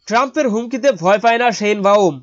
ট্রাম্পের হুমকিতে ভয় পায় না শেইনবাউম।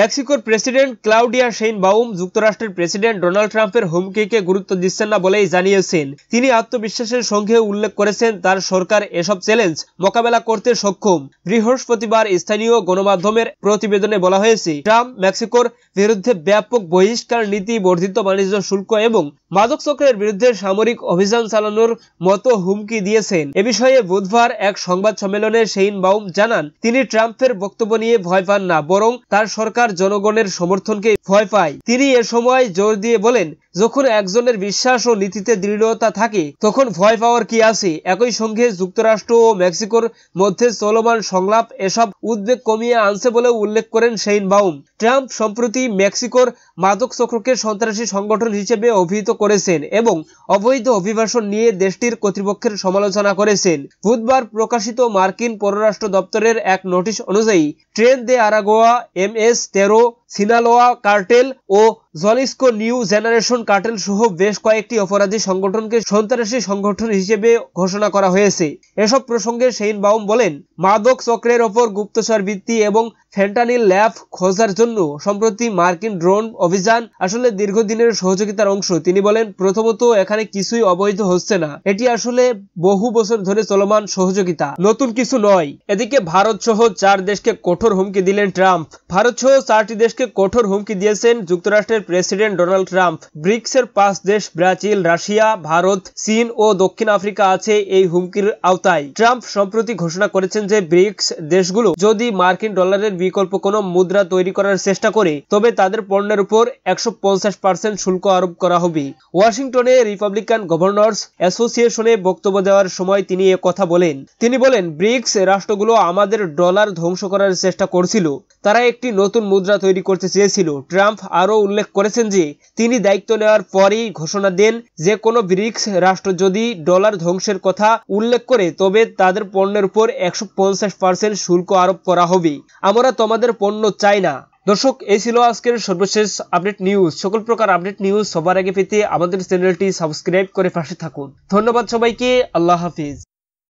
মেক্সিকোর প্রেসিডেন্ট ক্লাউডিয়া শেইনবাউম যুক্তরাষ্ট্রের প্রেসিডেন্ট ডোনাল্ড ট্রাম্পের হুমকিকে গুরুত্ব দিচ্ছেন না বলেই জানিয়েছেন। তিনি আত্মবিশ্বাসের সঙ্গে উল্লেখ করেছেন তার সরকার এসব চ্যালেঞ্জ মোকাবেলা করতে সক্ষম। বৃহস্পতিবার স্থানীয় গণমাধ্যমের প্রতিবেদনে বলা হয়েছে, ট্রাম্প মেক্সিকোর বিরুদ্ধে ব্যাপক বহিষ্কার নীতি, বর্ধিত বাণিজ্য শুল্ক এবং মাদক চক্রের বিরুদ্ধে সামরিক অভিযান চালানোর মতো হুমকি দিয়েছেন। এ বিষয়ে বুধবার এক সংবাদ সম্মেলনে শেইনবাউম জানান, তিনি ট্রাম্পের বক্তব্য নিয়ে ভয় পান না, বরং তার সরকার জনগণের সমর্থনকে ভয় পায়। তিনি এ সময় জোর দিয়ে বলেন, যখন একজনের বিশ্বাস ও নীতিতে দৃঢ়তা থাকে তখন ভয় পাওয়ার কি আছে। একই সঙ্গে যুক্তরাষ্ট্র ও মেক্সিকোর মধ্যে চলমান সংলাপ এসব উদ্বেগ কমিয়ে আনছে বলে উল্লেখ করেন শেইনবাউম। ট্রাম্প সম্প্রতি মেক্সিকোর মাদক চক্রকে সন্ত্রাসী সংগঠন হিসেবে অভিহিত করেছেন এবং অবৈধ অভিবাসন নিয়ে দেশটির কর্তৃপক্ষের সমালোচনা করেছেন। বুধবার প্রকাশিত মার্কিন পররাষ্ট্র দপ্তরের এক নোটিশ অনুযায়ী ট্রেন দে আরাগোয়া, MS-13 সিনালোয়া কার্টেল ও জলিস্কো নিউ জেনারেশন কার্টেল সহ বেশ কয়েকটি অপরাধী সংগঠনকে সন্ত্রাসী সংগঠন হিসেবে ঘোষণা করা হয়েছে। এসব প্রসঙ্গে শেইনবাউম বলেন, মাদক চক্রের ওপর গুপ্তচর বৃত্তি এবং ফেন্টানিল ল্যাব খোঁজার জন্য সম্প্রতি মার্কিন ড্রোন অভিযান আসলে দীর্ঘদিনের সহযোগিতার অংশ। তিনি বলেন, প্রথমত এখানে কিছুই অবৈধ হচ্ছে না, এটি আসলে বহু বছর ধরে চলমান সহযোগিতা, নতুন কিছু নয়। এদিকে ভারত সহ 4 দেশকে কঠোর হুমকি দিলেন ট্রাম্প। ভারত সহ 4টি দেশকে কঠোর হুমকি দিয়েছেন যুক্তরাষ্ট্রের প্রেসিডেন্ট ডোনাল্ড ট্রাম্প। ব্রিক্সের 5 দেশ ব্রাজিল, রাশিয়া, ভারত, চীন ও দক্ষিণ আফ্রিকা আছে এই হুমকির আওতায়। ট্রাম্প সম্প্রতি ঘোষণা করেছেন যে ব্রিক্স দেশগুলো যদি মার্কিন ডলারের বিকল্প কোনো মুদ্রা তৈরি করার চেষ্টা করে তবে তাদের পণ্যের উপর 150% শুল্ক আরোপ করা হবে। ওয়াশিংটনে রিপাবলিকান গভর্নর্স অ্যাসোসিয়েশনে বক্তব্য দেওয়ার সময় তিনি এ কথা বলেন। তিনি বলেন, ব্রিক্স রাষ্ট্রগুলো আমাদের ডলার ধ্বংস করার চেষ্টা করছিল, তারা একটি নতুন মুদ্রা তৈরি করতে চেয়েছিল। ট্রাম্প আরও উল্লেখ করেছেন যে তিনি দায়িত্ব নেওয়ার পরই ঘোষণা দেন যে কোনো ব্রিক্স রাষ্ট্র যদি ডলার ধ্বংসের কথা উল্লেখ করে তবে তাদের পণ্যের উপর 150% শুল্ক আরোপ করা হবে। আমরা তোমাদের পণ্য চাই না। দর্শক, এই ছিল আজকের সর্বশেষ আপডেট নিউজ। সকল প্রকার আপডেট নিউজ সবার আগে পেতে আমাদের চ্যানেলটি সাবস্ক্রাইব করে পাশে থাকুন। ধন্যবাদ সবাইকে। আল্লাহ হাফিজ।